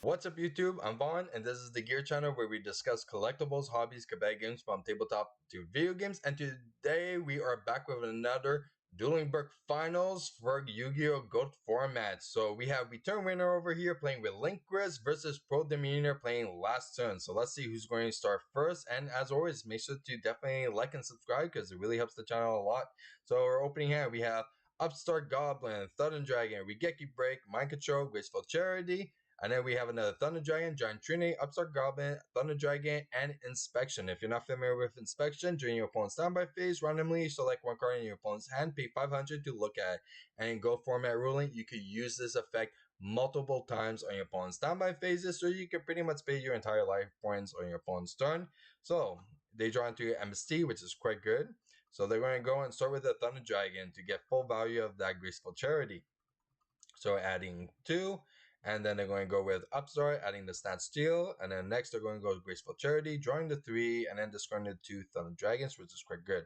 What's up YouTube? I'm Vaughn and this is the Gear channel where we discuss collectibles, hobbies, Quebec games from tabletop to video games, and today we are back with another Dueling Book Finals for Yu-Gi-Oh! Goat format. So we have Return Winner over here playing Relinquished versus Pro Demeanor playing Last Turn. So let's see who's going to start first, and as always make sure to definitely like and subscribe because it really helps the channel a lot. So our opening hand we have Upstart Goblin, Thud Dragon, Regeki Break, Mind Control, Graceful Charity. And then we have another Thunder Dragon, Giant Trinity, Upstart Goblin, Thunder Dragon, and Inspection. If you're not familiar with Inspection, during your opponent's standby phase, randomly select one card in your opponent's hand, pay 500 to look at it. And in Go format ruling, you could use this effect multiple times on your opponent's standby phases, so you can pretty much pay your entire life points on your opponent's turn. So they draw into MST, which is quite good. So they're going to go and start with the Thunder Dragon to get full value of that Graceful Charity. So adding 2, and then they're going to go with Upstart, adding the Stat Steel, and then next they're going to go with Graceful Charity, drawing the 3, and then discarding the 2 Thunder Dragons, which is quite good.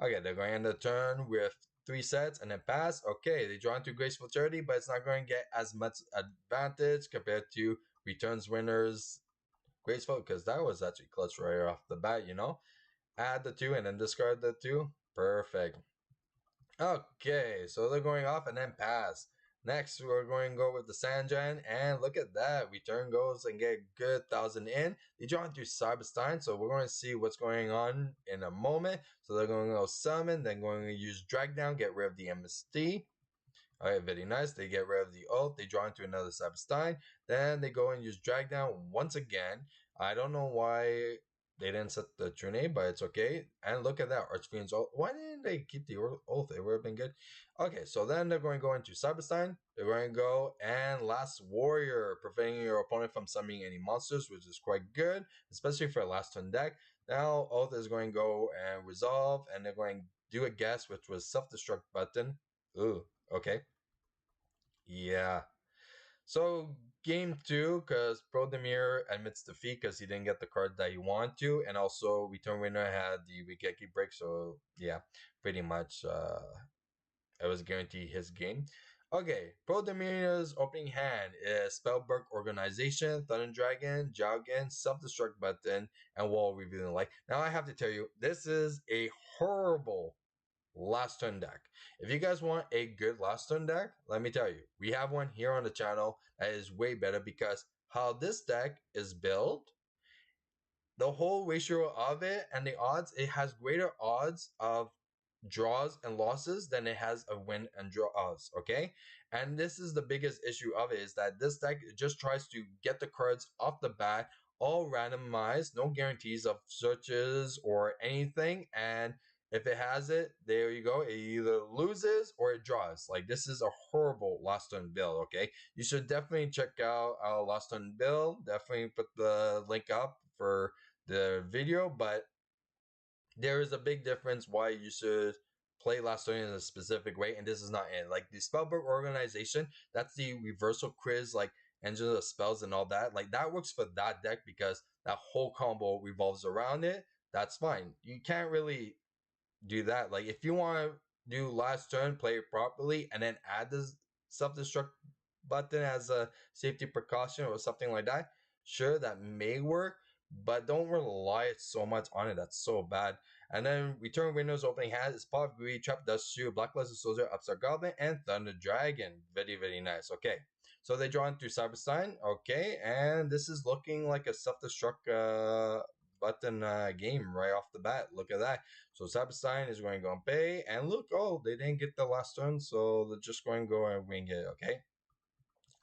Okay, they're going to end the turn with 3 sets and then pass. Okay, they draw into Graceful Charity, but it's not going to get as much advantage compared to Returns Winners Graceful, because that was actually clutch right off the bat, you know? Add the 2 and then discard the 2. Perfect. Okay, so they're going off and then pass. Next, we're going to go with the Sandjan, and look at that. Return goes and get good 1,000 in. They draw into Cyberstein, so we're going to see what's going on in a moment. So they're going to go summon, then going to use Drag Down, get rid of the MST. Alright, very nice. They get rid of the ult. They draw into another Cyberstein. Then they go and use Drag Down once again. I don't know why they didn't set the true name, but it's okay. And look at that, Archfiend's ult. Why didn't they keep the ult? It would have been good. Okay, so then they're going to go into Cyberstein. They're going to go and Last Warrior, preventing your opponent from summoning any monsters, which is quite good, especially for a last turn deck. Now, ult is going to go and resolve, and they're going to do a guess, which was self-destruct button. Ooh, okay. Yeah. So game 2, because Pro Demir admits defeat because he didn't get the card that he wanted to, and also Return Winner had the Regeki break. So yeah, pretty much it was guaranteed his game. Okay, Pro Demir's opening hand is Spellbook Organization, Thunder Dragon, Jowgen, Self-Destruct Button, and Wall Revealing Light. Now I have to tell you, this is a horrible last turn deck. If you guys want a good last turn deck, let me tell you, we have one here on the channel that is way better, because how this deck is built, the whole ratio of it and the odds, it has greater odds of draws and losses than it has of win and draws. Okay, and this is the biggest issue of it, is that this deck just tries to get the cards off the bat all randomized, no guarantees of searches or anything, and if it has it, there you go, it either loses or it draws. Like, this is a horrible last turn build. Okay, you should definitely check out our last turn build. Definitely put the link up for the video, but there is a big difference why you should play last turn in a specific way, and this is not it. Like the Spellbook Organization, that's the reversal quiz, like engine of spells and all that. Like, that works for that deck because that whole combo revolves around it. That's fine. You can't really do that. Like, if you want to do last turn, play it properly, and then add this self-destruct button as a safety precaution or something like that, sure, that may work, but don't rely so much on it. That's so bad. And then Return Windows opening hand is Pot of Greed, Trap Dust Shoe, Blackluster Soldier, Upstart Goblin, and Thunder Dragon. Very, very nice. Okay. So they draw into Cyberstein. Okay. And this is looking like a self-destruct button game right off the bat. Look at that. So Cyberstein is going to go and pay. And look, oh, they didn't get the last turn, so they're just going to go and wing it. Okay.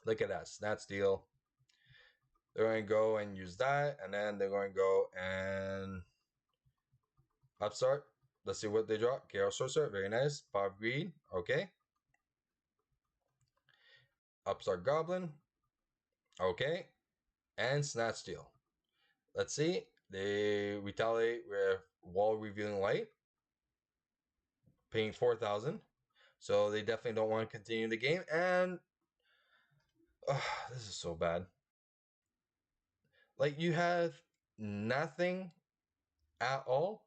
Look at that. Snap Steal. They're going to go and use that. And then they're going to go and Upstart. Let's see what they draw. Chaos Sorcerer. Very nice. Pop Greed. Okay. Upstart Goblin. Okay. And Snatch Steal. Let's see. They retaliate with Wall Revealing Light, paying 4,000. So they definitely don't want to continue the game. And this is so bad. Like, you have nothing at all.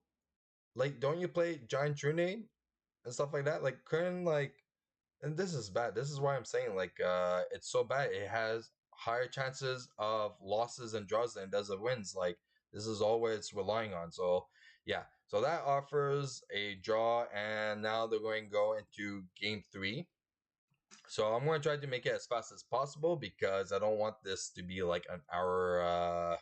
Like, don't you play Giant Trunade and stuff like that? Like, couldn't, like, and this is bad. This is why I'm saying, like, it's so bad. It has higher chances of losses and draws than it does of wins. Like this is all what it's relying on. So yeah, so that offers a draw, and now they're going to go into game three. So I'm going to try to make it as fast as possible because I don't want this to be like an hour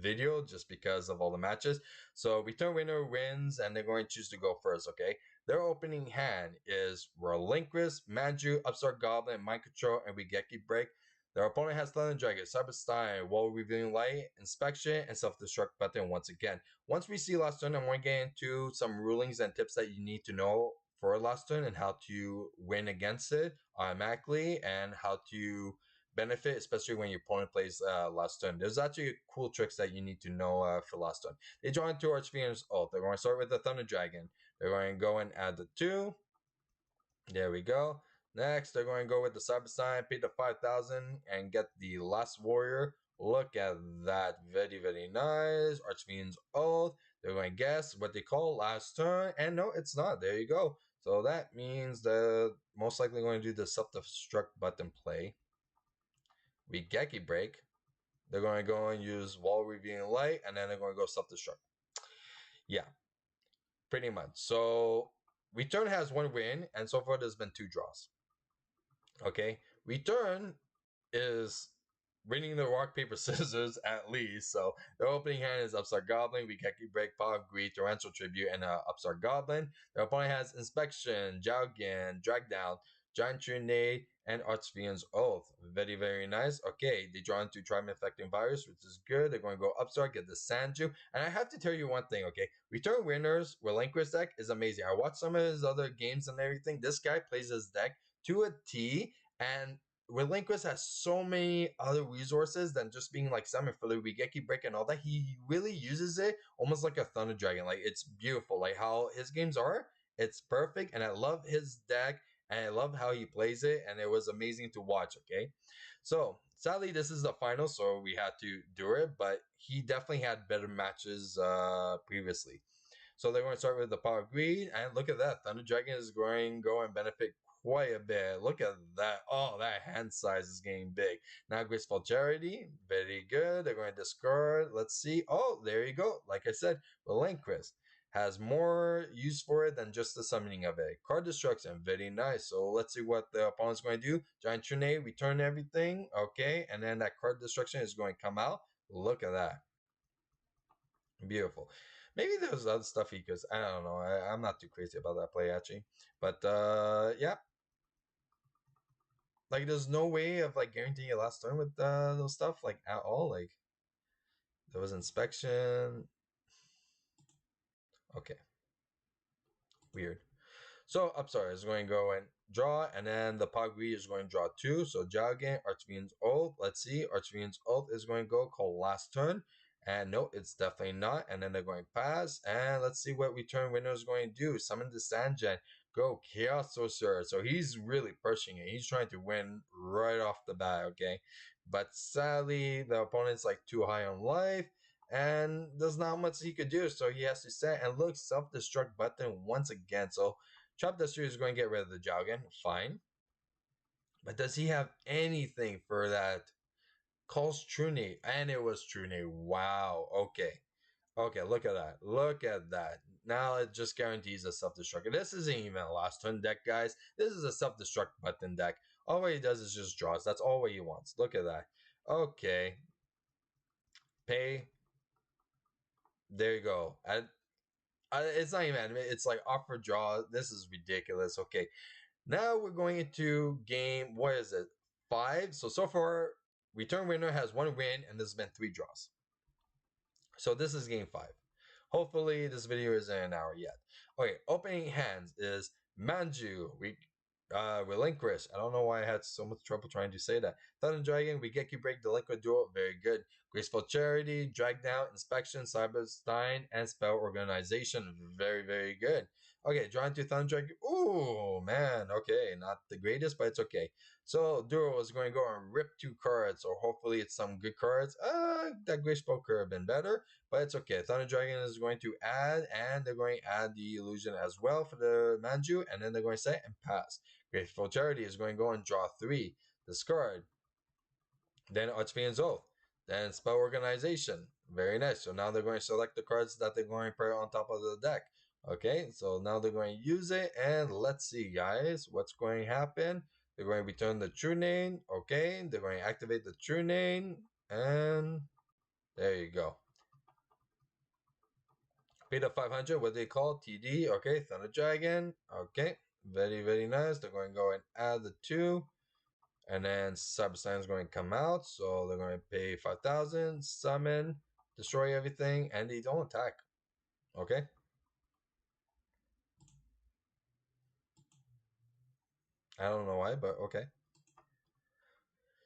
video just because of all the matches. So return winner wins, and they're going to choose to go first. Okay, their opening hand is Relinquished, Manju, Upstart Goblin, Mind Control, and Regeki Break. Their opponent has Thunder Dragon, Cyberstein, Wall Revealing Light, Inspection, and Self Destruct button once again. Once we see last turn, I'm going to get into some rulings and tips that you need to know for last turn and how to win against it automatically and how to benefit, especially when your opponent plays last turn. There's actually cool tricks that you need to know for last turn. They draw into Archfiend's Oath. They're going to start with the Thunder Dragon. They're going to go and add the 2. There we go. Next, they're going to go with the Cyber Sign, pay the 5,000, and get the Last Warrior. Look at that. Very, very nice. Archfiend's Oath. They're going to guess what they call last turn. And no, it's not. There you go. So that means they're most likely going to do the self-destruct button play. Regeki Break. They're going to go and use Wall Revealing Light, and then they're going to go self-destruct. Yeah, pretty much. So Return has 1 win, and so far there's been 2 draws. Okay, Return is winning the rock paper scissors at least. So their opening hand is Upstart Goblin, Regeki Break, Power of Greed, Torrential Tribute, and Upstart Goblin. Their opponent has Inspection, Jiaogan, Drag Down, Giant Trinade, and Archfiend's Oath. Very, very nice. Okay, they draw into Tribe Infecting Virus, which is good. They're going to go Upstart, get the Sanju. And I have to tell you one thing, okay? Return Winners, Relinquished deck is amazing. I watched some of his other games and everything. This guy plays his deck to a T, and Relinquished has so many other resources than just being like summon for the Regeki Break and all that. He really uses it almost like a Thunder Dragon. Like it's beautiful. Like how his games are, it's perfect. And I love his deck and I love how he plays it. And it was amazing to watch. Okay. So sadly, this is the final, so we had to do it, but he definitely had better matches previously. So they're going to start with the Power of Greed, and look at that. Thunder Dragon is going to go and benefit quite a bit. Look at that. Oh, that hand size is getting big. Now Graceful Charity, very good. They're going to discard. Let's see. Oh, there you go. Like I said, Relinquished has more use for it than just the summoning of it. Card Destruction, very nice. So let's see what the opponent's going to do. Giant Trine, return everything. Okay, and then that Card Destruction is going to come out. Look at that. Beautiful. Maybe there's other stuff he could. I don't know. I'm not too crazy about that play actually. But yeah, like there's no way of like guaranteeing a last turn with those stuff like at all. Like there was inspection. Okay, weird. So Upstart is going to go and draw, and then the Pagri is going to draw 2. So draw again, Archfiend's Oath. Let's see. Archfiend's Oath is going to go call last turn. And no, it's definitely not. And then they're going to pass. And let's see what return winner is going to do. Summon the Sanjan. Go Chaos Sorcerer. So he's really pushing it. He's trying to win right off the bat, okay? But sadly, the opponent's like too high on life. And there's not much he could do. So he has to set and look self-destruct button once again. So Chop Duster is going to get rid of the Jowgen. Fine. But does he have anything for that? Calls Trune. And it was Trune. Wow. Okay. Okay, look at that. Look at that. Now it just guarantees a self-destruct. This isn't even a last turn deck, guys. This is a self-destruct button deck. All what he does is just draws. That's all what he wants. Look at that. Okay. Pay. There you go. It's not even anime. It's like offer draw. This is ridiculous. Okay. Now we're going into game, what is it? 5. So far, return winner has 1 win and there's been 3 draws. So this is game 5. Hopefully this video isn't an hour yet. Okay, opening hands is Manju. Relinquish. I don't know why I had so much trouble trying to say that. Thunder Dragon, Regeki Break, Delinquent Duel, very good. Graceful Charity, Drag Down, Inspection, Cyberstein, and Spell Organization, very, very good. Okay, draw into Thunder Dragon. Ooh, man, okay, not the greatest, but it's okay. So Duel is going to go and rip 2 cards, or hopefully it's some good cards. That Graceful could have been better, but it's okay. Thunder Dragon is going to add, and they're going to add the illusion as well for the Manju, and then they're going to say and pass. Grateful Charity is going to go and draw 3. Discard. Then Archfiend's Oath. Then Spell Organization. Very nice. So now they're going to select the cards that they're going to put on top of the deck. Okay, so now they're going to use it, and let's see, guys, what's going to happen. They're going to return the true name. Okay, they're going to activate the true name, and there you go. Beta 500, what they call TD. Okay, Thunder Dragon. Okay, very, very nice. They're going to go and add the two. And then Cyberstein is going to come out. So they're going to pay 5,000, summon, destroy everything, and they don't attack. Okay. I don't know why, but okay.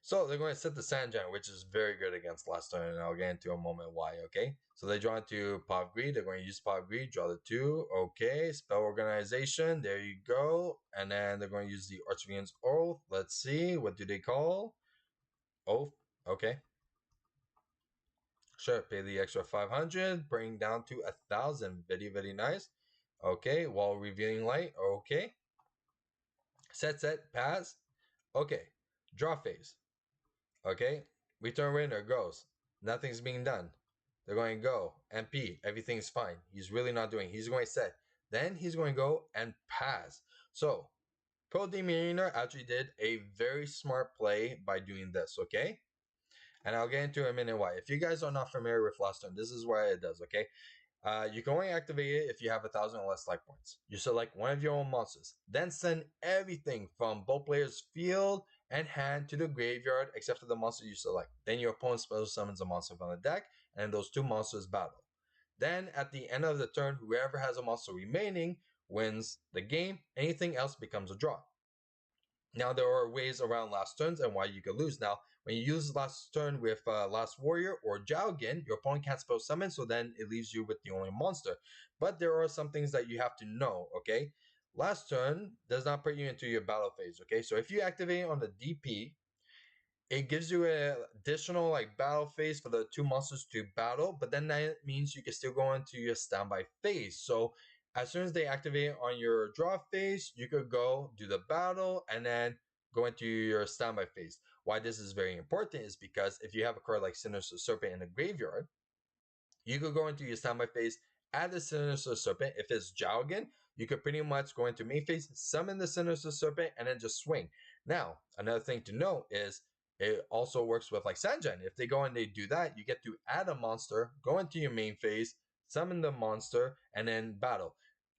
So they're going to set the Sanjan, which is very good against last turn, and I'll get into a moment why, okay? So they draw into Pop Greed. They're going to use Pop Greed, draw the two. Okay, Spell Organization. There you go. And then they're going to use the Archfiend's Oath. Let's see. What do they call? Oath. Okay. Sure, pay the extra 500, bring down to 1,000. Very, very nice. Okay, while revealing light. Okay. Set, pass. Okay, draw phase. Okay, return winner goes. Nothing's being done. They're going to go. MP, everything's fine. He's really not doing. He's going to set. Then he's going to go and pass. So, Pro Demeanor actually did a very smart play by doing this, okay? And I'll get into in a minute why. If you guys are not familiar with Lost Turn, this is why it does, okay? You can only activate it if you have 1,000 or less life points. You select one of your own monsters, then send everything from both players' field and hand to the graveyard except for the monster you select. Then your opponent special summons a monster from the deck, and those two monsters battle. Then at the end of the turn, whoever has a monster remaining wins the game. Anything else becomes a draw. Now, there are ways around last turns and why you can lose. Now, when you use last turn with Last Warrior or Jowgen, your opponent can't spell summon, so then it leaves you with the only monster. But there are some things that you have to know, okay? Last turn does not put you into your battle phase, okay? So if you activate on the DP, it gives you an additional like battle phase for the two monsters to battle, but then that means you can still go into your standby phase. So as soon as they activate on your draw phase, you could go do the battle and then go into your standby phase. Why this is very important is because if you have a card like Sinister Serpent in the graveyard, you could go into your standby phase, add the Sinister Serpent. If it's Jowgen, you could pretty much go into main phase, summon the Sinister Serpent, and then just swing. Now, another thing to note is it also works with like Sanjan. If they go and they do that, you get to add a monster, go into your main phase, summon the monster, and then battle.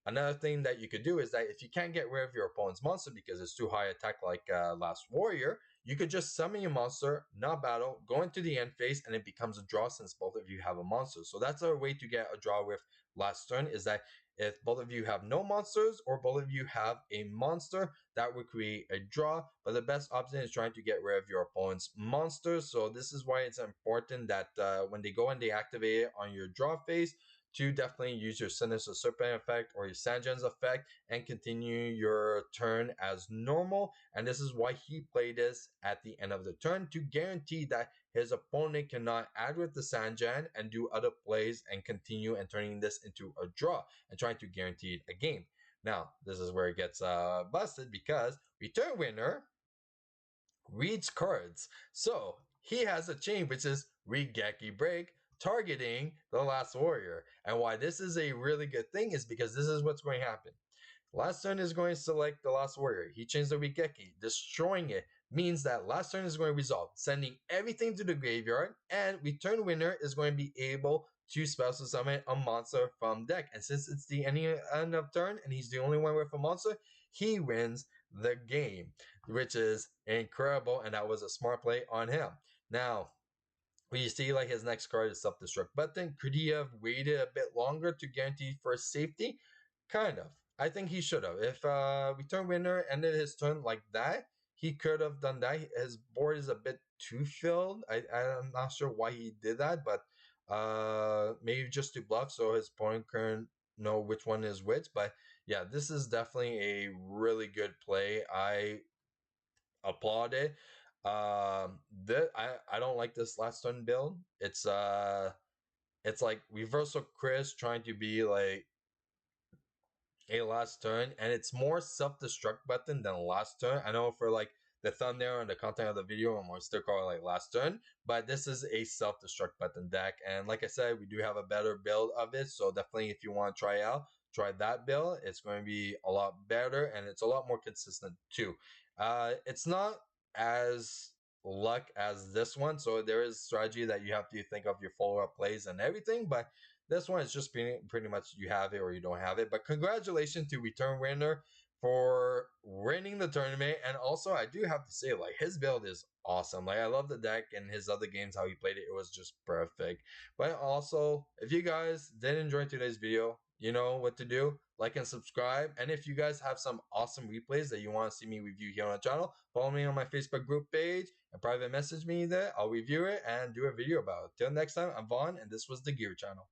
Another thing that you could do is that if you can't get rid of your opponent's monster because it's too high attack like Last Warrior, you could just summon your monster, not battle, go into the end phase, and it becomes a draw since both of you have a monster. So that's a way to get a draw with last turn is that if both of you have no monsters or both of you have a monster, that would create a draw. But the best option is trying to get rid of your opponent's monsters. So this is why it's important that when they go and they activate it on your draw phase, to definitely use your Sinister Serpent effect or your Sanjan's effect and continue your turn as normal. And this is why he played this at the end of the turn to guarantee that his opponent cannot add with the Sanjan and do other plays and continue and turning this into a draw and trying to guarantee a game. Now, this is where it gets busted because return winner reads cards. So he has a chain which is Regeki Break, targeting the Last Warrior. And why this is a really good thing is because this is what's going to happen. Last turn is going to select the Last Warrior. He changed the Regeki. Destroying it means that last turn is going to resolve, sending everything to the graveyard, and return winner is going to be able to special summon a monster from deck. And since it's the end of turn and he's the only one with a monster, he wins the game, which is incredible. And that was a smart play on him. Now, when you see like his next card is self-destruct button, could he have waited a bit longer to guarantee for safety? Kind of. I think he should have. If return winner ended his turn like that, he could have done that. His board is a bit too filled. I'm not sure why he did that, but maybe just to bluff so his opponent can know which one is which. But yeah, this is definitely a really good play. I applaud it. I don't like this last turn build. It's like reversal Chris trying to be like a last turn, and it's more self-destruct button than last turn. I know for like the thumbnail and the content of the video, and we'll still call it like last turn. But this is a self-destruct button deck, and like I said, we do have a better build of it. So definitely, if you want to try out, try that build. It's going to be a lot better, and it's a lot more consistent too. It's not as luck as this one, so there is strategy that you have to think of your follow-up plays and everything, but this one is just pretty much you have it or you don't have it. But congratulations to return winner for winning the tournament. And also, I do have to say, like, his build is awesome. Like, I love the deck and his other games, how he played it. It was just perfect. But also, if you guys did enjoy today's video, you know what to do. Like and subscribe. And if you guys have some awesome replays that you want to see me review here on the channel, follow me on my Facebook group page and private message me there. I'll review it and do a video about it. Till next time, I'm Vaughn, and this was the Gear Channel.